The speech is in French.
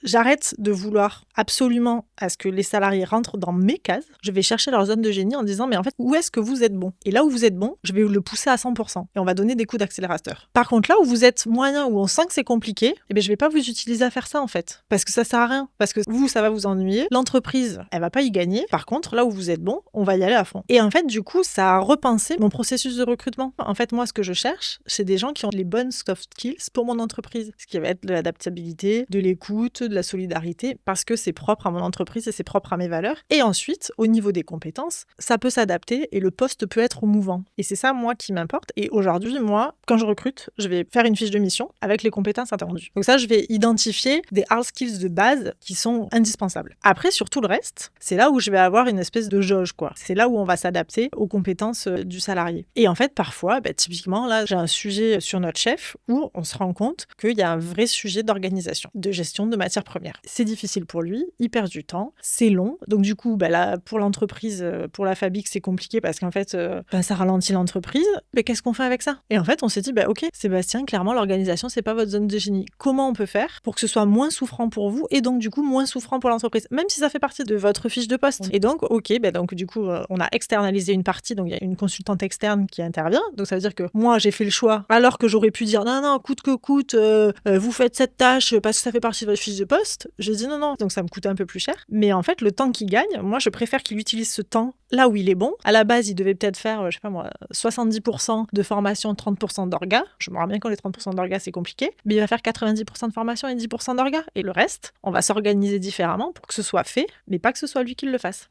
j'arrête de vouloir absolument à ce que les salariés rentrent dans mes cases. Je vais chercher leur zone de génie en disant, mais en fait, où est-ce que vous êtes bon? Et là où vous êtes bon, je vais le pousser à 100%. Et on va donner des coups d'accélérateur. Par contre, là où vous êtes moyen, où on sent que c'est compliqué, eh bien, je vais pas vous utiliser à faire ça, en fait. Parce que ça sert à rien. Parce que vous, ça va vous ennuyer. L'entreprise, elle va pas y gagner. Par contre, là où vous êtes bon, on va y aller à fond. Et en fait, du coup, ça a repensé mon processus de recrutement. En fait, moi, ce que je cherche, c'est des gens qui ont les bonnes soft skills pour mon entreprise. Ce qui va être de l'adaptabilité, de l'écoute, de la solidarité, parce que c'est propre à mon entreprise et c'est propre à mes valeurs. Et ensuite, au niveau des compétences, ça peut s'adapter et le poste peut être mouvant. Et c'est ça, moi, qui m'importe. Et aujourd'hui, moi, quand je recrute, je vais faire une fiche de mission avec les compétences attendues. Donc ça, je vais identifier des hard skills de base qui sont indispensables. Après, sur tout le reste, c'est là où je vais avoir une espèce de jauge, quoi. C'est là où on va s'adapter aux compétences du salarié. Et en fait, parfois, typiquement, là, j'ai un sujet sur notre chef où on se rend compte qu'il y a un vrai sujet d'organisation, de gestion de matières premières. C'est difficile pour lui, il perd du temps, c'est long. Donc du coup, là, pour l'entreprise, pour la Fabique, c'est compliqué parce qu'en fait, ça ralentit l'entreprise. Mais qu'est-ce qu'on fait avec ça? Et en fait, on s'est dit, ok, Sébastien, clairement, l'organisation, c'est pas votre zone de génie. Comment on peut faire pour que ce soit moins souffrant pour vous et donc du coup moins souffrant pour l'entreprise, même si ça fait partie de votre fiche de poste. Et donc, ok, donc du coup, on a externalisé une partie, donc il y a une consultante externe qui intervient. Donc ça veut dire que moi, j'ai fait le choix, alors que j'aurais pu dire non, coûte que coûte, vous faites cette tâche parce que ça fait partie de votre fiche de poste. J'ai dit non, donc ça me coûtait un peu plus cher. Mais en fait, le temps qu'il gagne, moi, je préfère qu'il utilise ce temps là où il est bon. À la base, il devait peut-être faire, 70% de formation, 30% d'orga. Je me rends bien que les 30% d'orga, c'est compliqué. Mais il va faire 90% de formation et 10% d'orga. Et le reste, on va s'organiser différemment pour que ce soit fait, mais pas que ce soit lui qui le fasse.